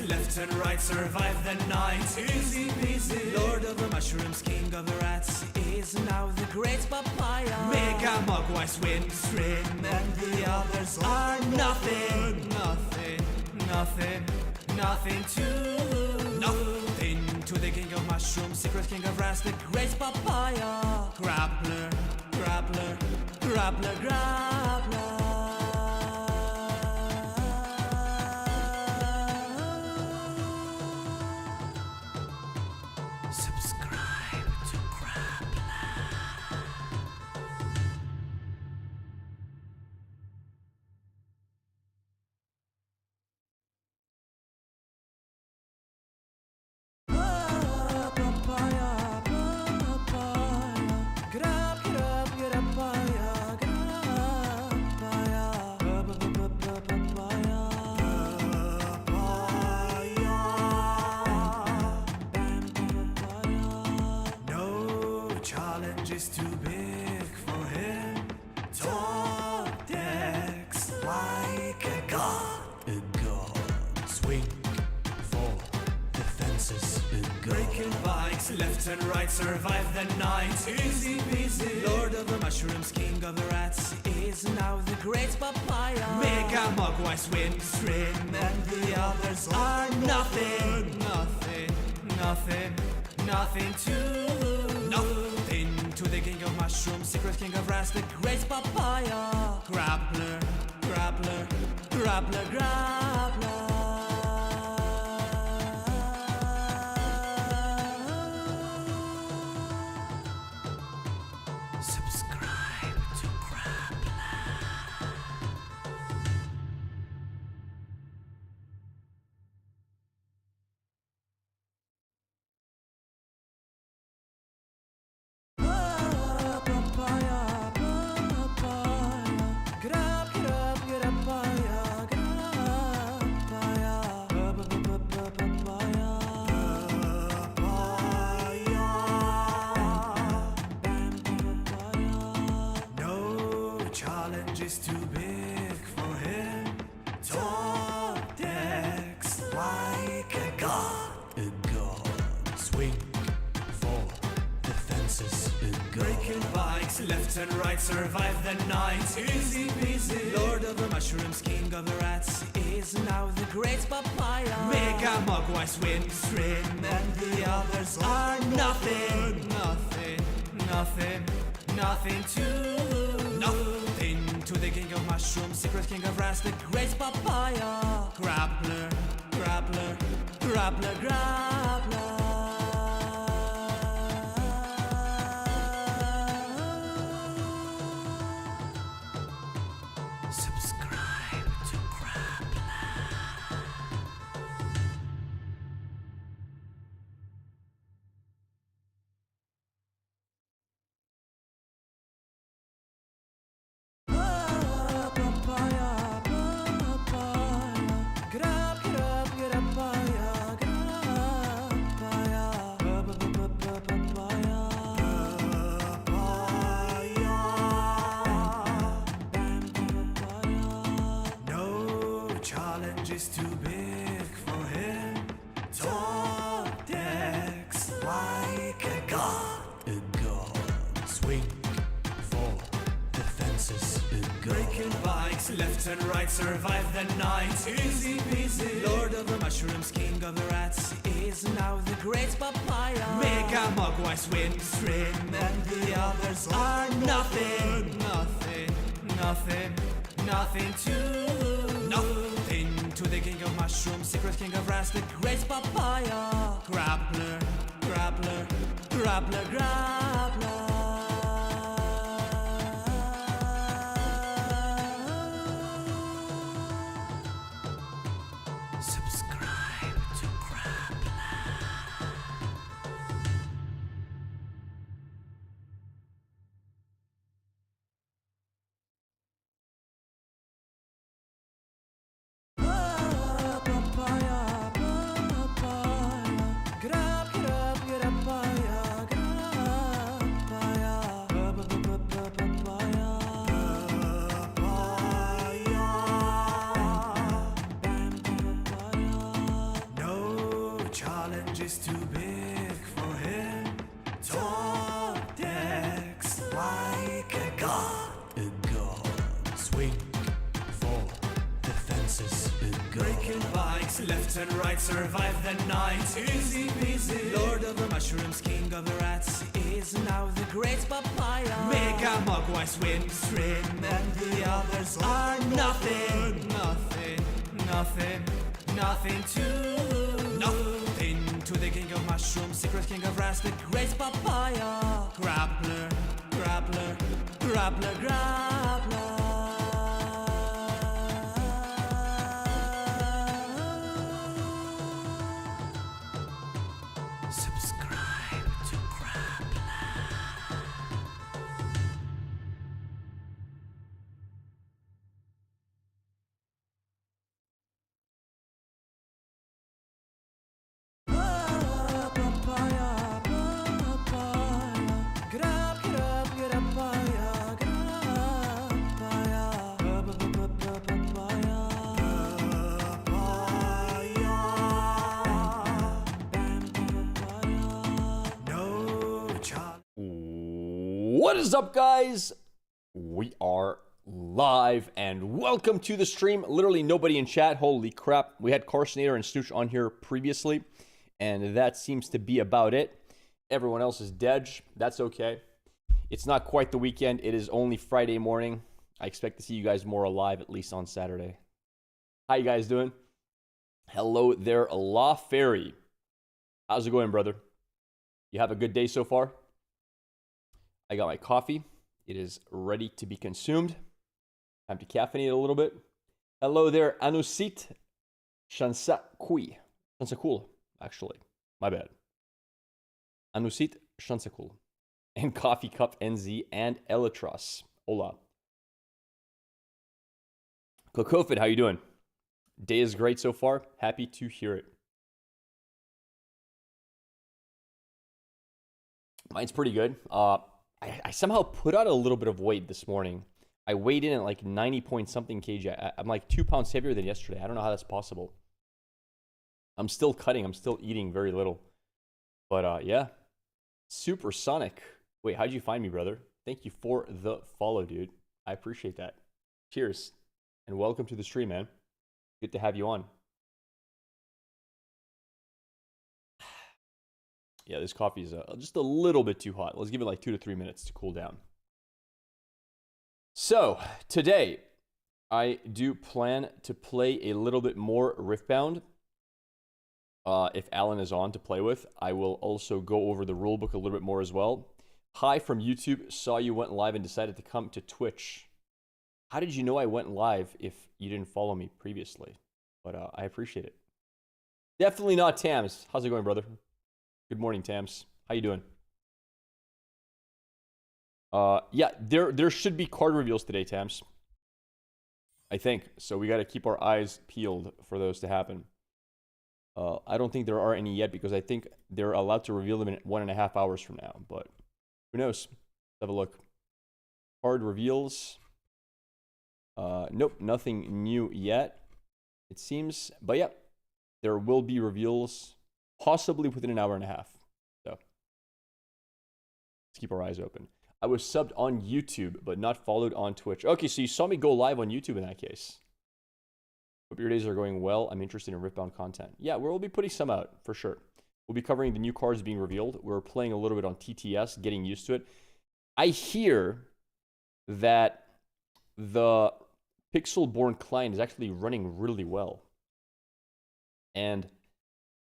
left and right, survive the night. Easy peasy. Lord of the mushrooms, king of the rats, is now the great papaya. Mega Mogwai swim stream, and the others are nothing. Nothing to the king of mushrooms, secret king of rats, the great papaya. Grappler. Subscribe to Grappler. Is too big for him. Top decks like a god. Swing for the fences. Breaking bikes left and right, survive the night. Easy peasy. Lord of the mushrooms, king of the rats, is now the great papaya. Mega Mogwai swim stream, and the others are nothing to the king of mushrooms, secret king of rats, the great papaya. Grappler. Subscribe to Grappler. Is too big for him. Top decks like a god. Swing for the fences. Breaking bikes left and right, survive the night. Easy peasy. Lord of the mushrooms, king of the rats, is now the great papaya. Mega Mogwai swim stream, and the others are nothing to the king of mushrooms, secret king of rats, the great papaya. Grappler. Subscribe to Grappler. Is too big for him. Top decks like a god. Swing for the fences. Breaking bikes left and right, survive the night. Easy peasy. Lord of the mushrooms, king of the rats, is now the great papaya. Mega Mogwai swim stream, and the others are nothing to the king of mushrooms, secret king of rats, the great papaya. Grappler. Subscribe to Grappler. Left and right, survive the night. Easy peasy. Lord of the mushrooms, king of the rats, is now the great papaya. Mega Mogwai swim, stream, and the others are nothing. Nothing to. Nothing to the king of mushrooms, secret king of rats, the great papaya. Grappler. Subscribe to Grappler. What is up, guys? We are live and welcome to the stream. Literally nobody in chat. Holy crap. We had Carsonator and Snooch on here previously, and that seems to be about it. Everyone else is dead. That's okay. It's not quite the weekend. It is only Friday morning. I expect to see you guys more alive, at least on Saturday. How you guys doing? Hello there, La Fairy. How's it going, brother? You have a good day so far? I got my coffee. It is ready to be consumed. Time to caffeinate a little bit. Hello there, Anusit Shansakui. Shansakul, actually. My bad. Anusit Shansakul. And Coffee Cup NZ and Elitros. Hola. Kokofit, how you doing? Day is great so far. Happy to hear it. Mine's pretty good. I somehow put on a little bit of weight this morning. I weighed in at like 90 point something kg. I'm like 2 pounds heavier than yesterday. I don't know how that's possible. I'm still cutting. I'm still eating very little. But yeah, Supersonic. Wait, how'd you find me, brother? Thank you for the follow, dude. I appreciate that. Cheers. And welcome to the stream, man. Good to have you on. Yeah, this coffee is just a little bit too hot. Let's give it like 2 to 3 minutes to cool down. So, today, I do plan to play a little bit more Riftbound. If Alan is on to play with, I will also go over the rulebook a little bit more as well. Hi from YouTube. Saw you went live and decided to come to Twitch. How did you know I went live if you didn't follow me previously? But I appreciate it. Definitely not Tams. How's it going, brother? Good morning, Tams. How you doing? Yeah, there should be card reveals today, Tams. I think. So we got to keep our eyes peeled for those to happen. I don't think there are any yet because I think they're allowed to reveal them in 1.5 hours from now. But who knows? Let's have a look. Card reveals. Nope, nothing new yet, it seems. But yeah, there will be reveals possibly within 1.5 hours. So let's keep our eyes open. I was subbed on YouTube, but not followed on Twitch. Okay, so you saw me go live on YouTube in that case. Hope your days are going well. I'm interested in Riftbound content. Yeah, we'll be putting some out for sure. We'll be covering the new cards being revealed. We're playing a little bit on TTS, getting used to it. I hear that the Pixelborn client is actually running really well. And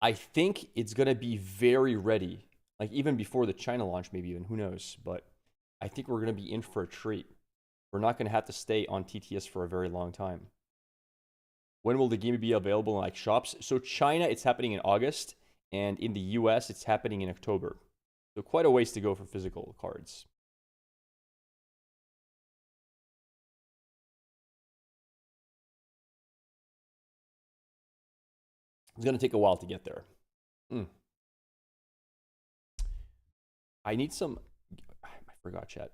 I think it's going to be very ready, like even before the China launch, maybe even, who knows. But I think we're going to be in for a treat. We're not going to have to stay on TTS for a very long time. When will the game be available in like shops? So China, it's happening in August, and in the US, it's happening in October. So quite a ways to go for physical cards. It's going to take a while to get there. I need some... I forgot, chat.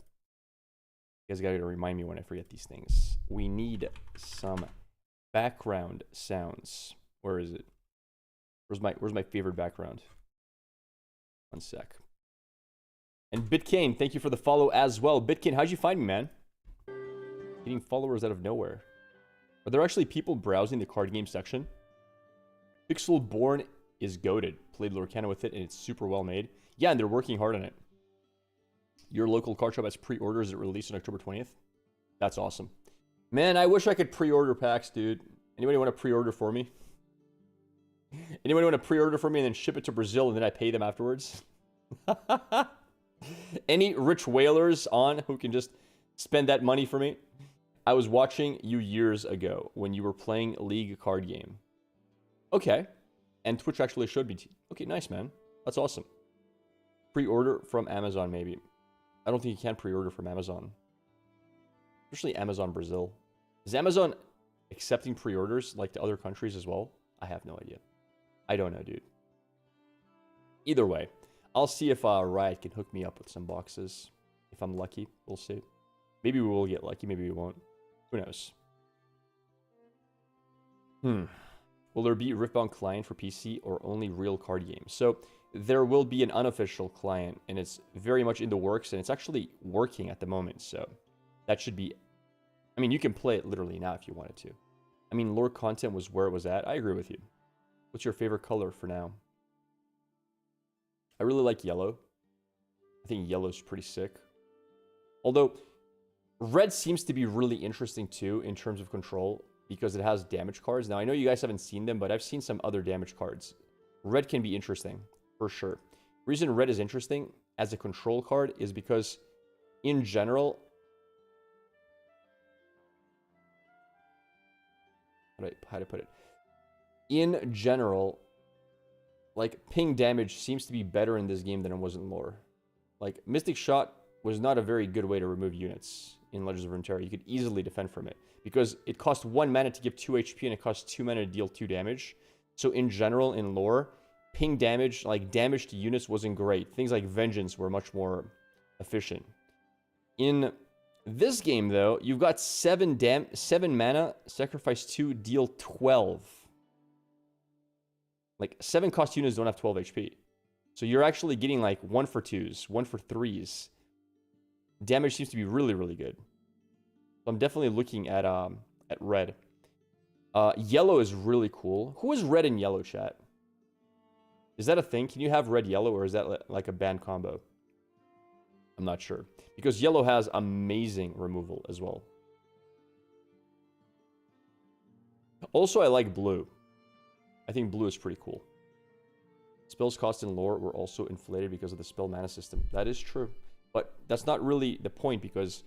You guys got to remind me when I forget these things. We need some background sounds. Where is it? Where's my favorite background? One sec. And Bitkane, thank you for the follow as well. Bitkane, how'd you find me, man? Getting followers out of nowhere. Are there actually people browsing the card game section? Pixelborn is goated. Played Lorcana with it, and it's super well made. Yeah, and they're working hard on it. Your local card shop has pre-orders that release on October 20th. That's awesome. Man, I wish I could pre-order packs, dude. Anybody want to pre-order for me? Anybody want to pre-order for me and then ship it to Brazil and then I pay them afterwards? Any rich whalers on who can just spend that money for me? I was watching you years ago when you were playing League card game. Okay. And Twitch actually showed me. Okay, nice, man. That's awesome. Pre-order from Amazon, maybe. I don't think you can pre-order from Amazon. Especially Amazon Brazil. Is Amazon accepting pre-orders like to other countries as well? I have no idea. I don't know, dude. Either way, I'll see if Riot can hook me up with some boxes. If I'm lucky, we'll see. Maybe we will get lucky, maybe we won't. Who knows? Will there be Riftbound client for PC or only real card games? So there will be an unofficial client, and it's very much in the works, and it's actually working at the moment. So that should be... I mean, you can play it literally now if you wanted to. I mean, lore content was where it was at. I agree with you. What's your favorite color for now? I really like yellow. I think yellow's pretty sick. Although, red seems to be really interesting too in terms of control because it has damage cards. Now, I know you guys haven't seen them, but I've seen some other damage cards. Red can be interesting, for sure. The reason red is interesting as a control card is because, in general... How to put it? In general, like, ping damage seems to be better in this game than it was in lore. Like, Mystic Shot was not a very good way to remove units in Legends of Runeterra. You could easily defend from it, because it cost 1 mana to give 2 HP, and it cost 2 mana to deal 2 damage. So in general, in lore, ping damage, like, damage to units wasn't great. Things like Vengeance were much more efficient. In this game, though, you've got 7 mana, sacrifice 2, deal 12. Like, 7 cost units don't have 12 HP. So you're actually getting, like, 1 for 2s, 1 for 3s. Damage seems to be really, really good. So I'm definitely looking at red. Yellow is really cool. Who is red and yellow, chat? Is that a thing? Can you have red, yellow, or is that like a banned combo? I'm not sure. Because yellow has amazing removal as well. Also, I like blue. I think blue is pretty cool. Spells cost in lore were also inflated because of the spell mana system. That is true. But that's not really the point, because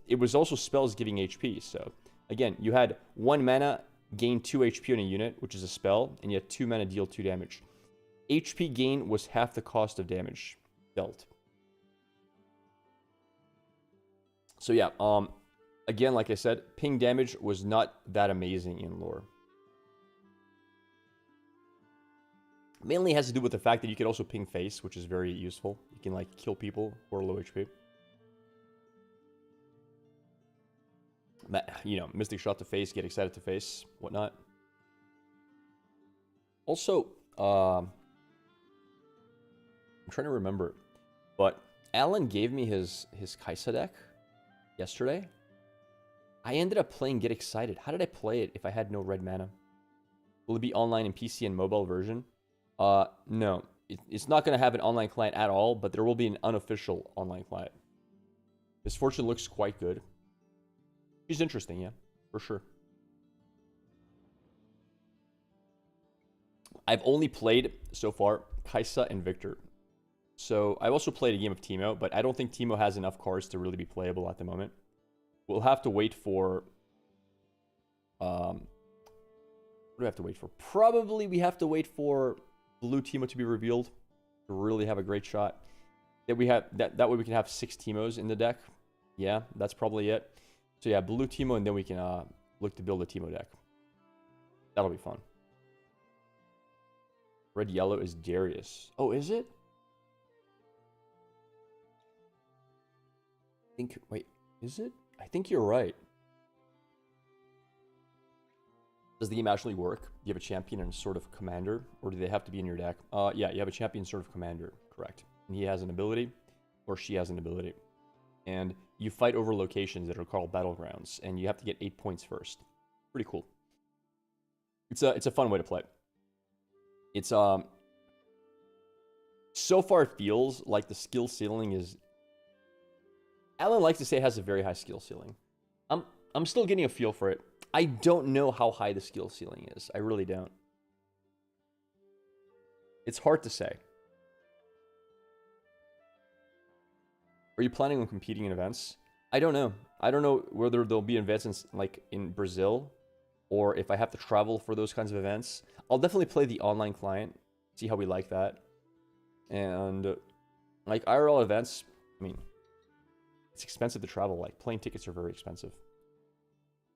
it was also spells giving HP. So, again, you had 1 mana, gain 2 HP on a unit, which is a spell, and you had 2 mana, deal 2 damage. HP gain was half the cost of damage dealt. So yeah, again, like I said, ping damage was not that amazing in lore. Mainly has to do with the fact that you can also ping face, which is very useful. You can, like, kill people who are low HP. You know, Mystic Shot to face, get excited to face, whatnot. Also, I'm trying to remember, but Alan gave me his Kaisa deck yesterday. I ended up playing Get Excited. How did I play it if I had no red mana? Will it be online in PC and mobile version? No. It's not going to have an online client at all, but there will be an unofficial online client. Misfortune looks quite good. She's interesting, yeah, for sure. I've only played, so far, Kaisa and Victor. So, I've also played a game of Teemo, but I don't think Teemo has enough cards to really be playable at the moment. We'll have to wait for... what do we have to wait for? Probably we have to wait for blue Teemo to be revealed to really have a great shot. That we have that way we can have 6 Teemos in the deck. Yeah, that's probably it. So yeah, blue Teemo, and then we can look to build a Teemo deck. That'll be fun. Red yellow is Darius. Oh, is it? Wait, is it? I think you're right. Does the game actually work? Do you have a champion and a sort of commander? Or do they have to be in your deck? Yeah, you have a champion sort of commander, correct. And he has an ability, or she has an ability. And you fight over locations that are called battlegrounds, and you have to get 8 points first. Pretty cool. It's a fun way to play. It's so far it feels like the skill ceiling is. Alan likes to say it has a very high skill ceiling. I'm still getting a feel for it. I don't know how high the skill ceiling is. I really don't. It's hard to say. Are you planning on competing in events? I don't know. I don't know whether there'll be events in Brazil, or if I have to travel for those kinds of events. I'll definitely play the online client, see how we like that. And like IRL events, I mean, it's expensive to travel. Like plane tickets are very expensive.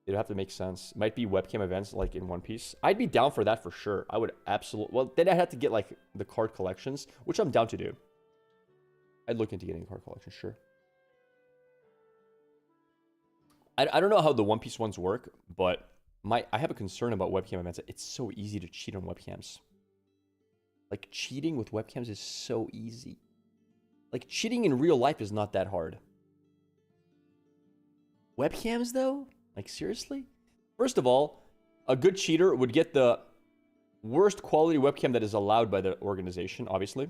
It'd have to make sense. Might be webcam events like in One Piece. I'd be down for that for sure. I would absolutely. Well, then I'd have to get like the card collections, which I'm down to do. I'd look into getting a card collection, sure. I don't know how the One Piece ones work, but I have a concern about webcam events. It's so easy to cheat on webcams. Like cheating with webcams is so easy. Like cheating in real life is not that hard. Webcams though? Like seriously? First of all, a good cheater would get the worst quality webcam that is allowed by the organization, obviously.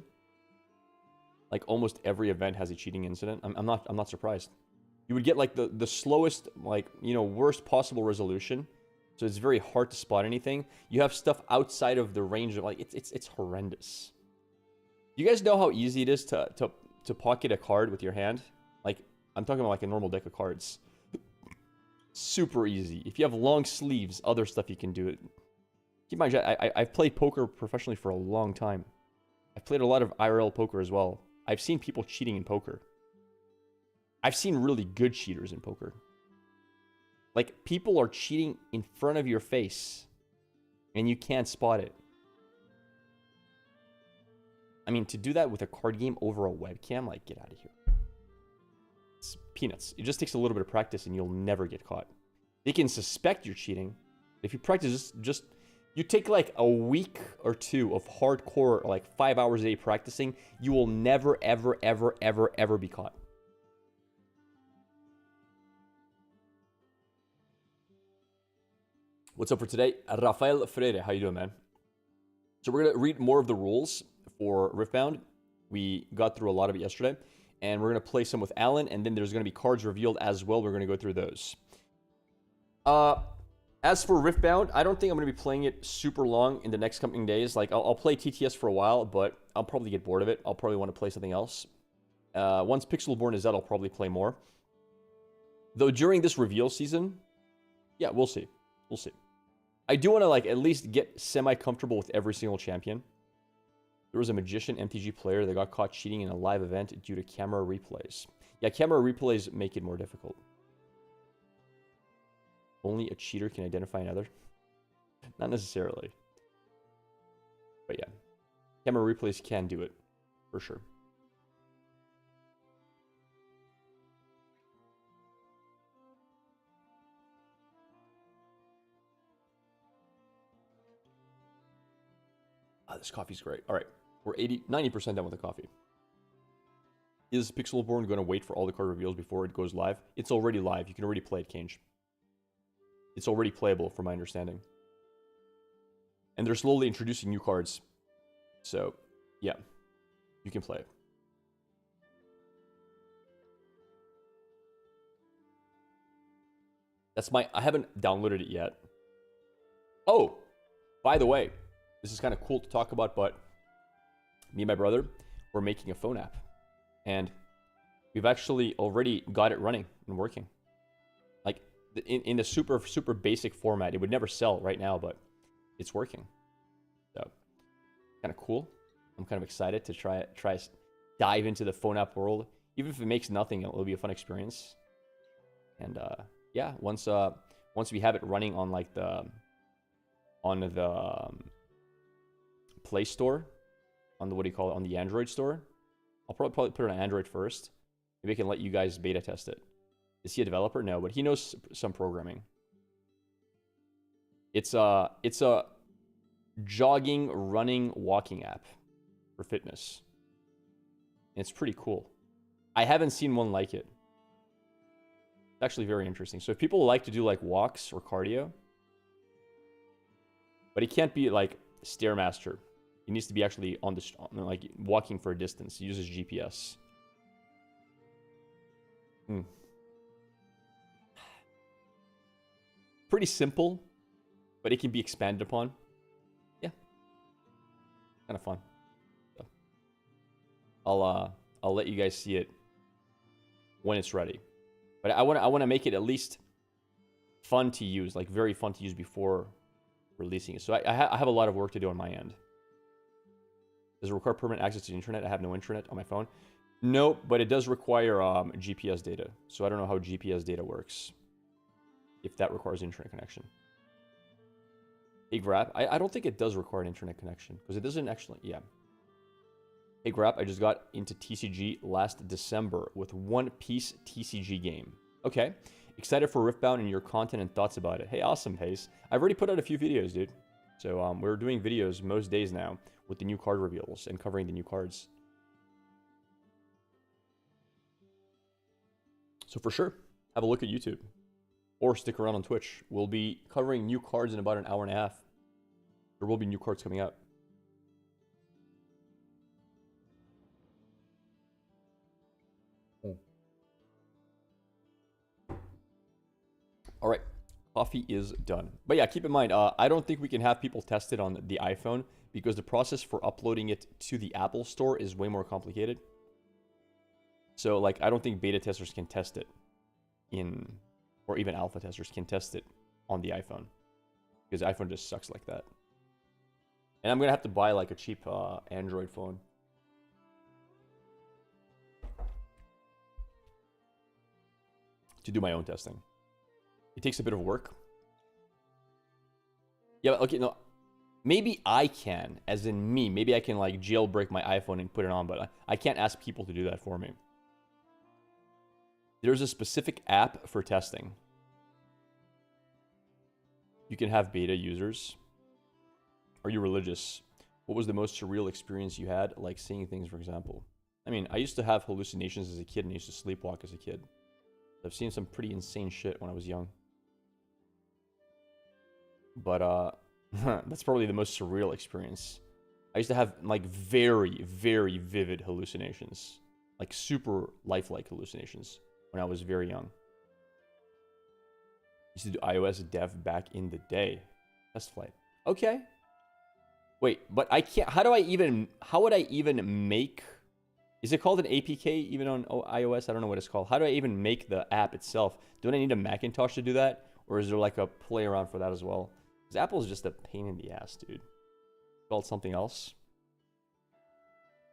Like almost every event has a cheating incident. I'm not surprised. You would get like the slowest, like, you know, worst possible resolution. So it's very hard to spot anything. You have stuff outside of the range of like it's horrendous. You guys know how easy it is to pocket a card with your hand? Like I'm talking about like a normal deck of cards. Super easy. If you have long sleeves, other stuff you can do it. Keep in mind, I've played poker professionally for a long time. I've played a lot of IRL poker as well. I've seen people cheating in poker. I've seen really good cheaters in poker. Like, people are cheating in front of your face, and you can't spot it. I mean, to do that with a card game over a webcam, like, get out of here. It's peanuts. It just takes a little bit of practice, and you'll never get caught. They can suspect you're cheating. If you practice, you take, like, a week or two of hardcore, like, 5 hours a day practicing, you will never, ever, ever, ever, ever be caught. What's up for today? Rafael Freire, how you doing, man? So we're going to read more of the rules for Riftbound. We got through a lot of it yesterday. And we're going to play some with Alan. And then there's going to be cards revealed as well. We're going to go through those. As for Riftbound, I don't think I'm going to be playing it super long in the next coming days. Like, I'll play TTS for a while, but I'll probably get bored of it. I'll probably want to play something else. Once Pixelborn is out, I'll probably play more. Though during this reveal season, yeah, we'll see. We'll see. I do want to, like, at least get semi-comfortable with every single champion. There was a Magician MTG player that got caught cheating in a live event due to camera replays. Yeah, camera replays make it more difficult. Only a cheater can identify another? Not necessarily. But yeah. Camera replays can do it. For sure. Ah, this coffee's great. All right. We're 90% done with the coffee. Is Pixelborn going to wait for all the card reveals before it goes live? It's already live. You can already play it, Kange. It's already playable, from my understanding. And they're slowly introducing new cards. So, yeah. You can play it. That's I haven't downloaded it yet. Oh! By the way, this is kind of cool to talk about, but me and my brother, we're making a phone app. And we've actually already got it running and working. Like, in the super, super basic format. It would never sell right now, but it's working. So, kind of cool. I'm kind of excited to try dive into the phone app world. Even if it makes nothing, it'll be a fun experience. And, yeah, once we have it running on, like, the Play Store, on the, what do you call it, on the Android store. I'll probably put it on Android first. Maybe I can let you guys beta test it. Is he a developer? No, but he knows some programming. It's a jogging, running, walking app for fitness. And it's pretty cool. I haven't seen one like it. It's actually very interesting. So if people like to do like walks or cardio, but it can't be like Stairmaster He needs to be actually on the like walking for a distance. He uses GPS. Pretty simple, but it can be expanded upon. Yeah, kind of fun. So, I'll let you guys see it when it's ready. But I want to make it at least fun to use, like very fun to use before releasing it. So I have a lot of work to do on my end. Does it require permanent access to the internet? I have no internet on my phone. Nope, but it does require GPS data. So I don't know how GPS data works. If that requires internet connection. Hey Grab, I don't think it does require an internet connection. Because it doesn't actually, yeah. Hey Grab, I just got into TCG last December with One Piece TCG game. Okay. Excited for Riftbound and your content and thoughts about it. Hey, awesome, Hayes. I've already put out a few videos, dude. So we're doing videos most days now with the new card reveals and covering the new cards. So for sure, have a look at YouTube. Or stick around on Twitch. We'll be covering new cards in about an hour and a half. There will be new cards coming out. All right, coffee is done. But yeah, keep in mind, I don't think we can have people test it on the iPhone because the process for uploading it to the Apple Store is way more complicated. So like, I don't think beta testers can test it in, or even alpha testers can test it on the iPhone because the iPhone just sucks like that. And I'm gonna have to buy like a cheap Android phone. To do my own testing. It takes a bit of work. Yeah, okay, no. Maybe I can, as in me. Maybe I can like jailbreak my iPhone and put it on, but I can't ask people to do that for me. There's a specific app for testing. You can have beta users. Are you religious? What was the most surreal experience you had, like seeing things, for example? I mean, I used to have hallucinations as a kid and I used to sleepwalk as a kid. I've seen some pretty insane shit when I was young. But that's probably the most surreal experience. I used to have like very, very vivid hallucinations. Like super lifelike hallucinations when I was very young. Used to do iOS dev back in the day. Test flight. Okay. Wait, but I can't, how would I even make, is it called an APK even on iOS? I don't know what it's called. How do I even make the app itself? Do I need a Macintosh to do that? Or is there like a play around for that as well? Because Apple is just a pain in the ass, dude. Called something else?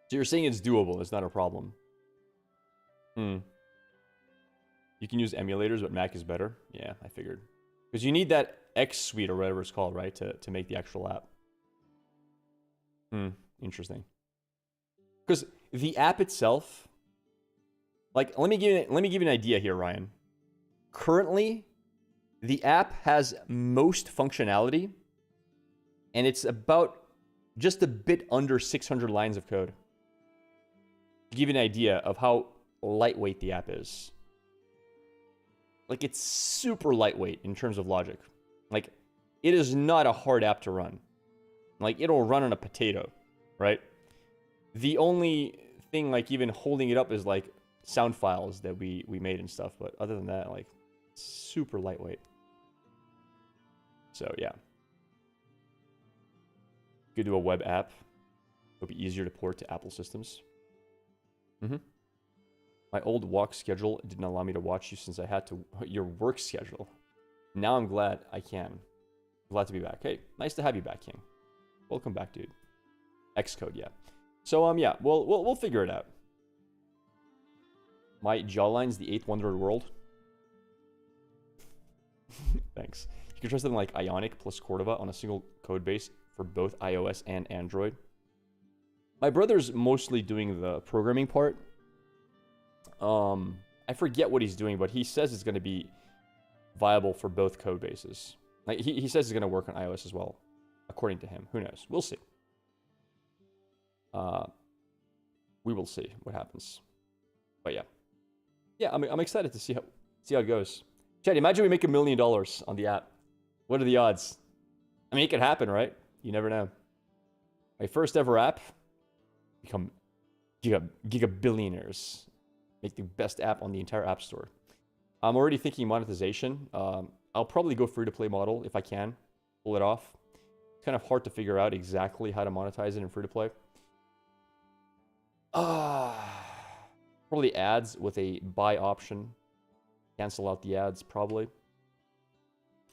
So you're saying it's doable, it's not a problem. You can use emulators, but Mac is better? Yeah, I figured. Because you need that X suite or whatever it's called, right? To make the actual app. Interesting. Because the app itself, like, let me give you an idea here, Ryan. Currently, the app has most functionality, and it's about just a bit under 600 lines of code. To give you an idea of how lightweight the app is. Like, it's super lightweight in terms of logic. Like, it is not a hard app to run. Like, it'll run on a potato, right? The only thing, like, even holding it up is, like, sound files that we made and stuff. But other than that, like, super lightweight. So, yeah. You could do a web app. It'll be easier to port to Apple systems. My old walk schedule didn't allow me to watch you since I had to your work schedule. Now I'm glad I can. Glad to be back. Hey, nice to have you back, King. Welcome back, dude. Xcode, yeah. So yeah, we'll figure it out. My jawline's the 8th wonder of the world. Thanks. You can try something like Ionic plus Cordova on a single code base for both iOS and Android. My brother's mostly doing the programming part. I forget what he's doing, but he says it's going to be viable for both code bases. Like he says it's going to work on iOS as well, according to him. Who knows? We'll see. We will see what happens. But yeah, I'm excited to see how it goes. Chad, imagine we make $1 million on the app. What are the odds? I mean, it could happen, right? You never know. My first ever app. Become giga billionaires. Make the best app on the entire app store. I'm already thinking monetization. I'll probably go free to play model if I can pull it off. It's kind of hard to figure out exactly how to monetize it in free to play. Probably ads with a buy option. Cancel out the ads probably.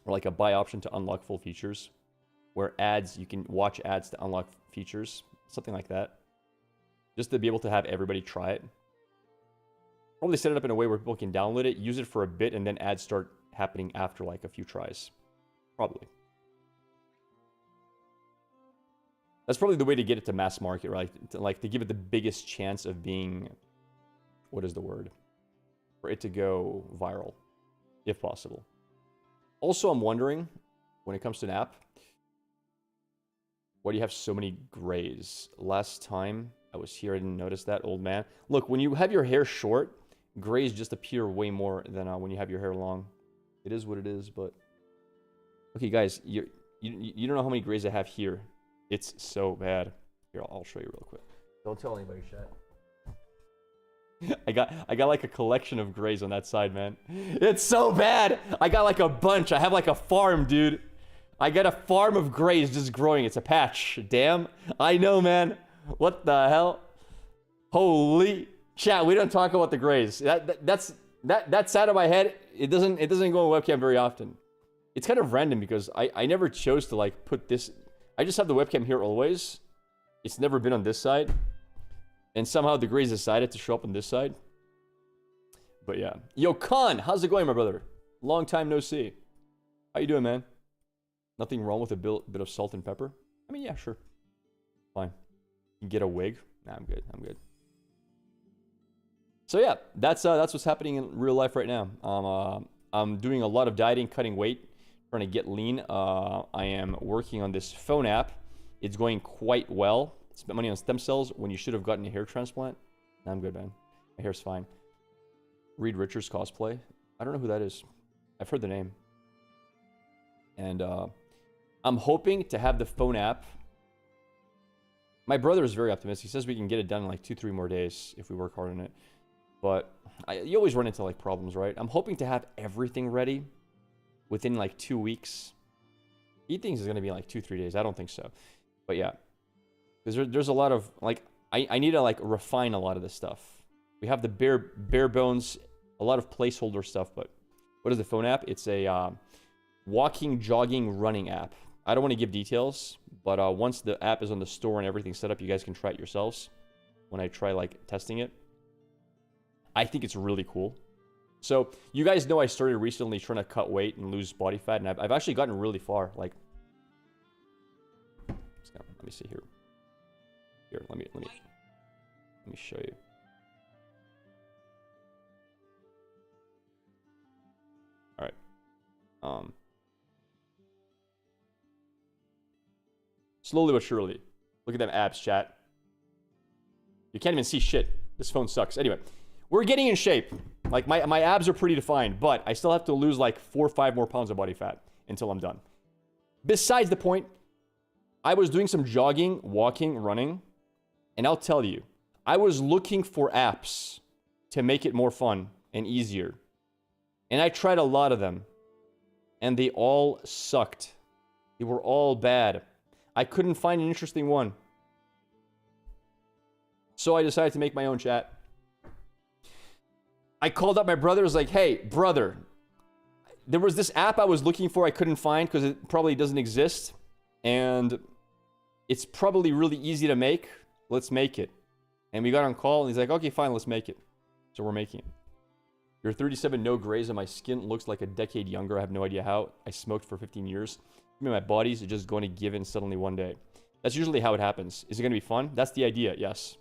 Or like a buy option to unlock full features. Where ads, you can watch ads to unlock features. Something like that. Just to be able to have everybody try it. Probably set it up in a way where people can download it, use it for a bit, and then ads start happening after like a few tries. Probably. That's probably the way to get it to mass market, right? To give it the biggest chance of being, what is the word? For it to go viral, if possible. Also, I'm wondering, when it comes to an app, why do you have so many grays? Last time I was here, I didn't notice that, old man. Look, when you have your hair short, grays just appear way more than when you have your hair long. It is what it is, but... Okay, guys, you don't know how many grays I have here. It's so bad. Here, I'll show you real quick. Don't tell anybody, chat. I got like a collection of grays on that side, man. It's so bad! I got like a bunch. I have like a farm, dude. I got a farm of grays just growing. It's a patch. Damn. I know, man. What the hell? Holy... Chat, we don't talk about the grays. That's out of my head. It doesn't go on webcam very often. It's kind of random because I never chose to like put this. I just have the webcam here always. It's never been on this side. And somehow the grays decided to show up on this side. But yeah. Yo, Khan, how's it going, my brother? Long time no see. How you doing, man? Nothing wrong with a bit of salt and pepper? I mean, yeah, sure. Fine. You get a wig? Nah, I'm good. I'm good. So yeah, that's what's happening in real life right now. I'm doing a lot of dieting, cutting weight, trying to get lean. I am working on this phone app. It's going quite well. Spent money on stem cells when you should have gotten a hair transplant. I'm good, man. My hair's fine. Reed Richards cosplay. I don't know who that is. I've heard the name. And I'm hoping to have the phone app. My brother is very optimistic. He says we can get it done in like 2-3 more days if we work hard on it. But you always run into like problems, right? I'm hoping to have everything ready within like 2 weeks. He thinks it's going to be like 2-3 days. I don't think so. But yeah. Because there's a lot of like, I need to like refine a lot of this stuff. We have the bare bones, a lot of placeholder stuff. But what is the phone app? It's a walking, jogging, running app. I don't want to give details. But once the app is on the store and everything's set up, you guys can try it yourselves. When I try like testing it. I think it's really cool. So, you guys know I started recently trying to cut weight and lose body fat, and I've actually gotten really far. Like, let me see here. Here, let me show you. All right. Slowly but surely. Look at them abs, chat. You can't even see shit. This phone sucks. Anyway. We're getting in shape. Like, my abs are pretty defined, but I still have to lose like 4 or 5 more pounds of body fat until I'm done. Besides the point, I was doing some jogging, walking, running, and I'll tell you, I was looking for apps to make it more fun and easier. And I tried a lot of them, and they all sucked. They were all bad. I couldn't find an interesting one. So I decided to make my own, chat. I called up my brother, was like, hey, brother, there was this app I was looking for I couldn't find because it probably doesn't exist. And it's probably really easy to make. Let's make it. And we got on call and he's like, okay, fine, let's make it. So we're making it. You're 37, no grays, and my skin looks like a decade younger. I have no idea how. I smoked for 15 years. I mean, my body's just going to give in suddenly one day. That's usually how it happens. Is it going to be fun? That's the idea, yes.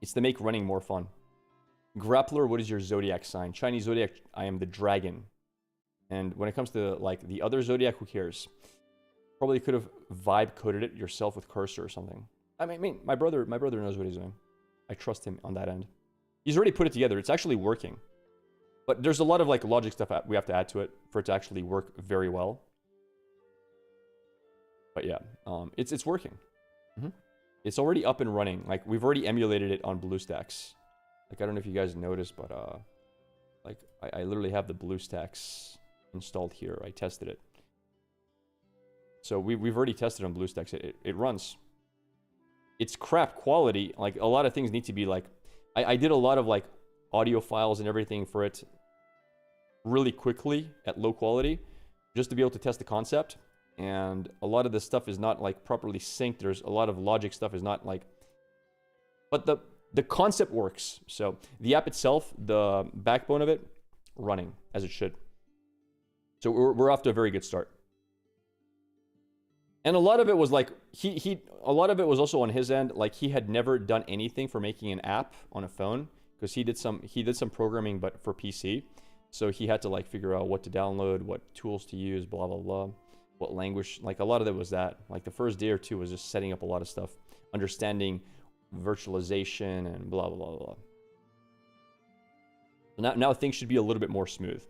It's to make running more fun. Grappler, what is your zodiac sign? Chinese zodiac, I am the dragon. And when it comes to like the other zodiac, who cares? Probably could have vibe coded it yourself with cursor or something. I mean, my brother knows what he's doing. I trust him on that end. He's already put it together. It's actually working. But there's a lot of like logic stuff we have to add to it for it to actually work very well. But yeah, it's working. It's already up and running. Like, we've already emulated it on BlueStacks. Like, I don't know if you guys noticed, but, like, I literally have the BlueStacks installed here. I tested it. So we've already tested on BlueStacks. It runs. It's crap quality. Like, a lot of things need to be, like... I did a lot of, like, audio files and everything for it really quickly at low quality just to be able to test the concept. And a lot of this stuff is not, like, properly synced. There's a lot of logic stuff is not, like... But the concept works. So the app itself, the backbone of it, running as it should. So we're off to a very good start. And a lot of it was like, a lot of it was also on his end. Like, he had never done anything for making an app on a phone because he did some programming, but for PC. So he had to, like, figure out what to download, what tools to use, blah, blah, blah. What language, like, a lot of it was that. Like, the first day or two was just setting up a lot of stuff, understanding virtualization and blah, blah, blah, blah. Now things should be a little bit more smooth.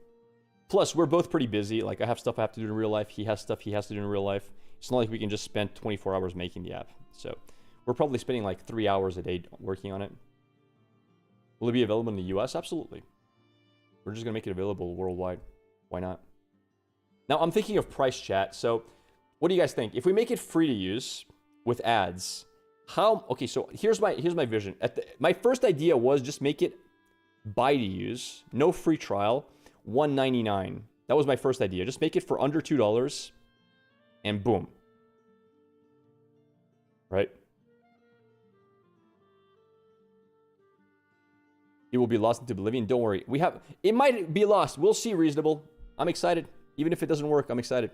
Plus, we're both pretty busy. Like, I have stuff I have to do in real life. He has stuff he has to do in real life. It's not like we can just spend 24 hours making the app. So we're probably spending like 3 hours a day working on it. Will it be available in the US? Absolutely. We're just going to make it available worldwide. Why not? Now, I'm thinking of price, chat. So what do you guys think? If we make it free to use with ads, how... Okay, so here's my vision. My first idea was just make it buy to use, no free trial, $1.99. That was my first idea. Just make it for under $2 and boom. Right? It will be lost into oblivion. Don't worry. It might be lost. We'll see, reasonable. I'm excited. Even if it doesn't work, I'm excited.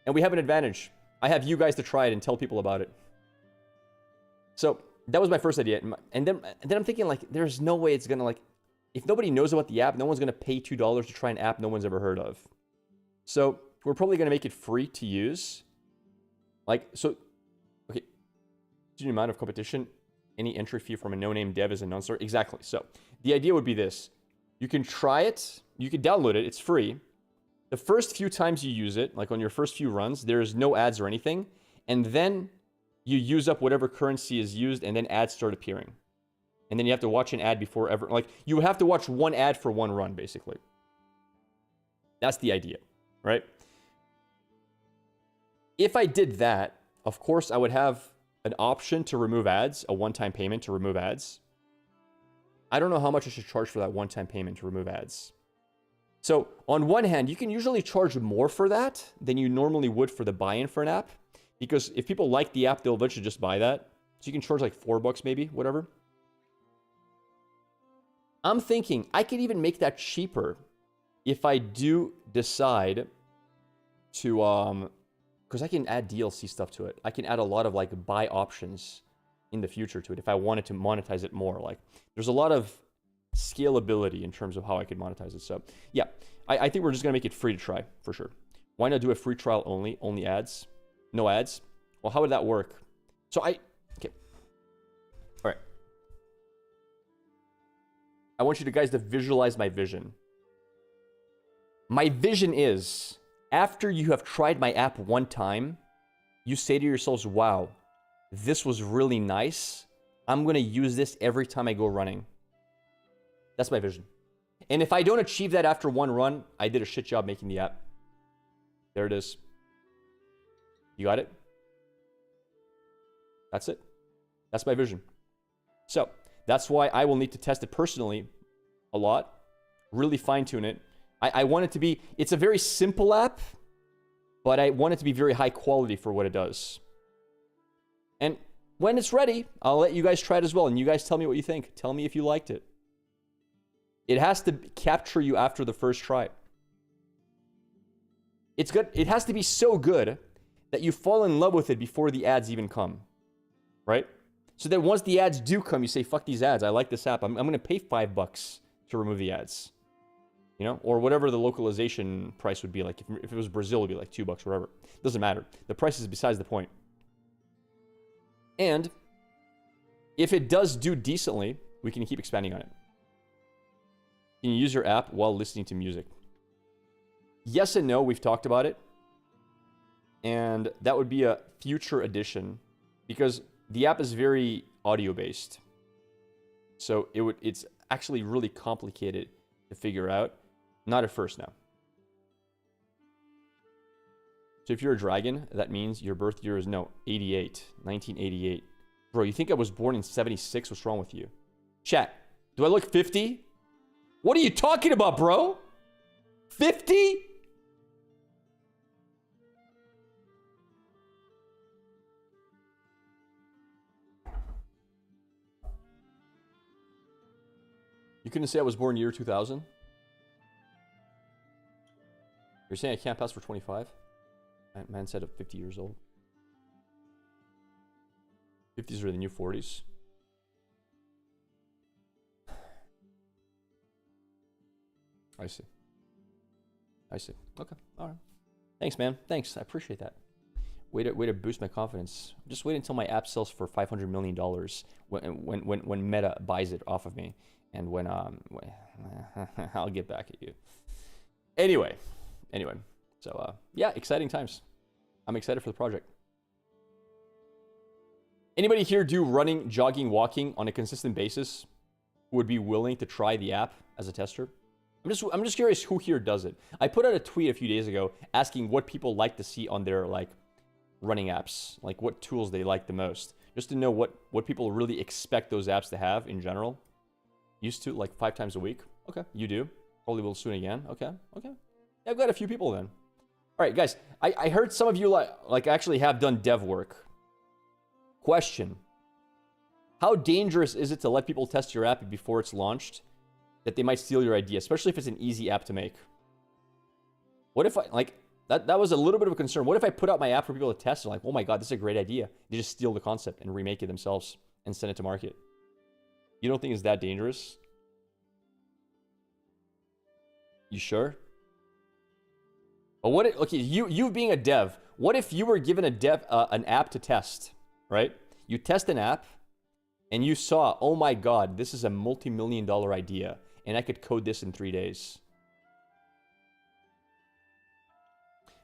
And we have an advantage. I have you guys to try it and tell people about it. So that was my first idea. And then I'm thinking, like, there's no way it's going to, like, if nobody knows about the app, no one's going to pay $2 to try an app no one's ever heard of. So we're probably going to make it free to use. Like, so, okay. The amount of competition, any entry fee from a no-name dev is a non-starter. Exactly. So the idea would be this. You can try it. You can download it. It's free. The first few times you use it, like on your first few runs, there's no ads or anything. And then you use up whatever currency is used, and then ads start appearing. And then you have to watch an ad before ever... Like, you have to watch one ad for one run, basically. That's the idea, right? If I did that, of course, I would have an option to remove ads, a one-time payment to remove ads. I don't know how much I should charge for that one-time payment to remove ads. So on one hand, you can usually charge more for that than you normally would for the buy-in for an app. Because if people like the app, they'll eventually just buy that. So you can charge like $4 maybe, whatever. I'm thinking I could even make that cheaper if I do decide to, because I can add DLC stuff to it. I can add a lot of like buy options in the future to it if I wanted to monetize it more. Like, there's a lot of scalability in terms of how I could monetize it. So yeah, I think we're just gonna make it free to try for sure. Why not do a free trial only ads? No ads? Well, how would that work? So okay. All right. I want you guys to visualize my vision. My vision is, after you have tried my app one time, you say to yourselves, wow, this was really nice. I'm going to use this every time I go running. That's my vision. And if I don't achieve that after one run, I did a shit job making the app. There it is. You got it? That's it. That's my vision. So that's why I will need to test it personally a lot, really fine-tune it. I want it to be, it's a very simple app, but I want it to be very high quality for what it does. And when it's ready, I'll let you guys try it as well. And you guys tell me what you think. Tell me if you liked it. It has to capture you after the first try. It's good. It has to be so good that you fall in love with it before the ads even come, right? So that once the ads do come, you say, fuck these ads. I like this app. I'm going to pay $5 to remove the ads, you know, or whatever the localization price would be. Like if it was Brazil, it'd be like $2 or whatever. Doesn't matter. The price is besides the point. And if it does do decently, we can keep expanding on it. Can you use your app while listening to music? Yes and no. We've talked about it. And that would be a future addition, because the app is very audio based. So it's actually really complicated to figure out. Not at first now. So if you're a dragon, that means your birth year is 1988. Bro, you think I was born in 76? What's wrong with you? Chat, do I look 50? What are you talking about, bro? 50? You couldn't say I was born year 2000? You're saying I can't pass for 25? Man said I'm 50 years old. 50s are the new 40s. I see. I see. Okay. All right. Thanks, man. Thanks. I appreciate that. Way to boost my confidence. Just wait until my app sells for $500 million when Meta buys it off of me, and when I'll get back at you. Anyway. So yeah, exciting times. I'm excited for the project. Anybody here do running, jogging, walking on a consistent basis who would be willing to try the app as a tester? I'm just curious who here does it. I put out a tweet a few days ago asking what people like to see on their like running apps, like what tools they like the most, just to know what people really expect those apps to have in general. Used to like 5 times a week. Okay, you do. Probably will soon again. Okay. Yeah, I've got a few people then. All right, guys. I heard some of you like actually have done dev work. Question: how dangerous is it to let people test your app before it's launched, that they might steal your idea, especially if it's an easy app to make? What if that was a little bit of a concern. What if I put out my app for people to test and like, oh my god, this is a great idea. They just steal the concept and remake it themselves and send it to market. You don't think it's that dangerous? You sure? But what if, okay, you being a dev, what if you were given an app to test, right? You test an app and you saw, oh my god, this is a multi-million-dollar idea and I could code this in 3 days.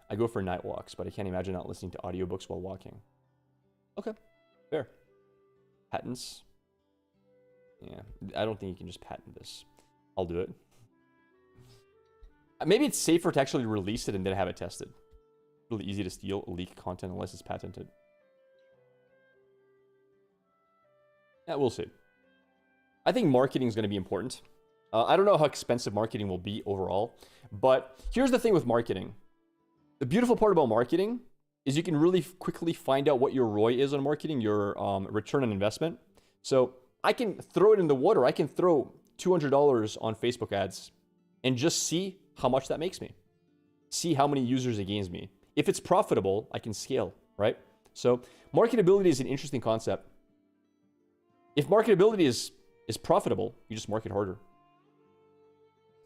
I go for night walks, but I can't imagine not listening to audiobooks while walking. Okay, fair. Patents? Yeah, I don't think you can just patent this. I'll do it. Maybe it's safer to actually release it and then have it tested. Really easy to steal, leak content unless it's patented. Yeah, we'll see. I think marketing is going to be important. I don't know how expensive marketing will be overall, but here's the thing with marketing. The beautiful part about marketing is you can really quickly find out what your ROI is on marketing, your return on investment. So I can throw it in the water. I can throw $200 on Facebook ads and just see how much that makes me. See how many users it gains me. If it's profitable, I can scale, right? So marketability is an interesting concept. If marketability is profitable, you just market harder.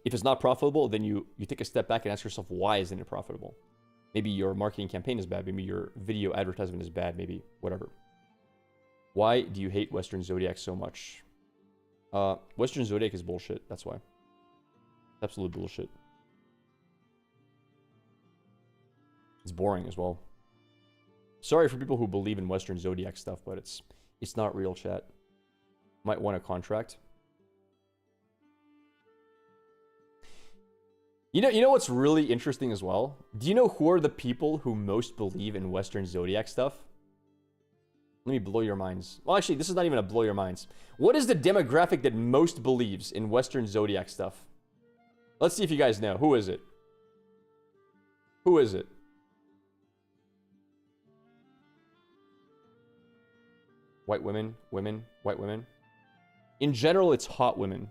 If it's not profitable, then you take a step back and ask yourself, why isn't it profitable? Maybe your marketing campaign is bad. Maybe your video advertisement is bad. Maybe whatever. Why do you hate Western Zodiac so much? Western Zodiac is bullshit. That's why. Absolute bullshit. It's boring as well. Sorry for people who believe in Western Zodiac stuff, but it's not real, chat. Might want a contract. You know what's really interesting as well? Do you know who are the people who most believe in Western Zodiac stuff? Let me blow your minds. Well, actually, this is not even a blow your minds. What is the demographic that most believes in Western Zodiac stuff? Let's see if you guys know. Who is it? Who is it? White women, white women. In general, it's hot women.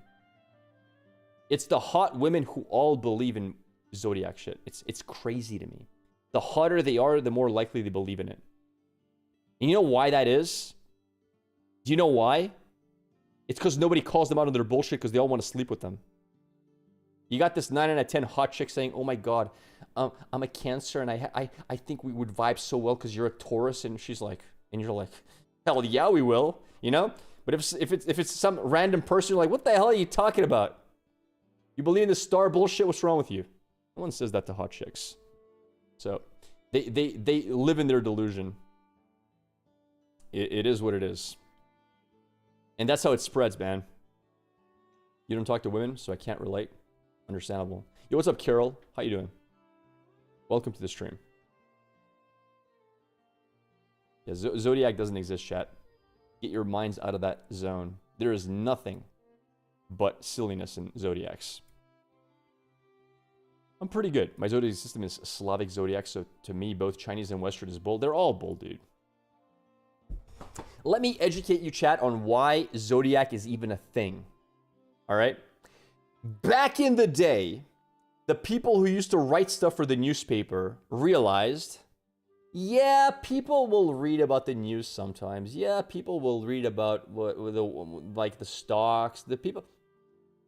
It's the hot women who all believe in Zodiac shit. It's crazy to me. The hotter they are, the more likely they believe in it. And you know why that is? Do you know why? It's because nobody calls them out on their bullshit because they all want to sleep with them. You got this 9 out of 10 hot chick saying, oh my god, I'm a Cancer and I think we would vibe so well because you're a Taurus. And she's like, and you're like, hell yeah, we will, you know? But if it's some random person, you're like, what the hell are you talking about? You believe in this star bullshit? What's wrong with you? No one says that to hot chicks. So they live in their delusion. It is what it is. And that's how it spreads, man. You don't talk to women, so I can't relate. Understandable. Yo, what's up, Carol? How you doing? Welcome to the stream. Yeah, Zodiac doesn't exist, chat. Get your minds out of that zone. There is nothing but silliness in Zodiacs. I'm pretty good. My Zodiac system is Slavic Zodiac, so to me, both Chinese and Western is bull. They're all bull, dude. Let me educate you, chat, on why Zodiac is even a thing. All right? Back in the day, the people who used to write stuff for the newspaper realized, yeah, people will read about the news sometimes. Yeah, people will read about like the stocks, the people.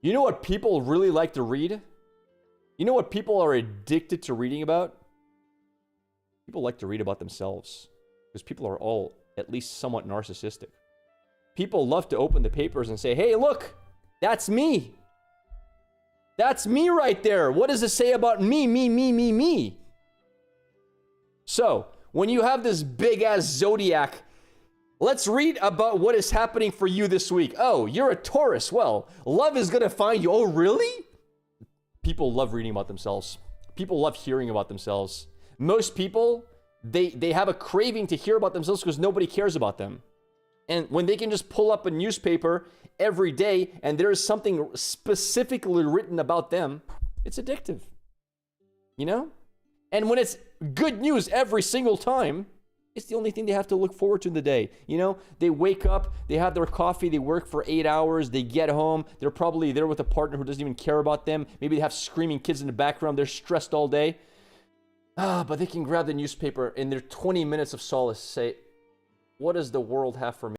You know what people really like to read? You know what people are addicted to reading about? People like to read about themselves because people are all at least somewhat narcissistic. People love to open the papers and say, hey, look, that's me. That's me right there. What does it say about me, me, me, me, me? So, when you have this big-ass Zodiac, let's read about what is happening for you this week. Oh, you're a Taurus. Well, love is going to find you. Oh, really? People love reading about themselves. People love hearing about themselves. Most people, they have a craving to hear about themselves because nobody cares about them. And when they can just pull up a newspaper every day and there is something specifically written about them, it's addictive. You know? And when it's good news every single time, it's the only thing they have to look forward to in the day. You know, they wake up, they have their coffee, they work for 8 hours, they get home, they're probably there with a partner who doesn't even care about them. Maybe they have screaming kids in the background, they're stressed all day. But they can grab the newspaper in their 20 minutes of solace, say, what does the world have for me?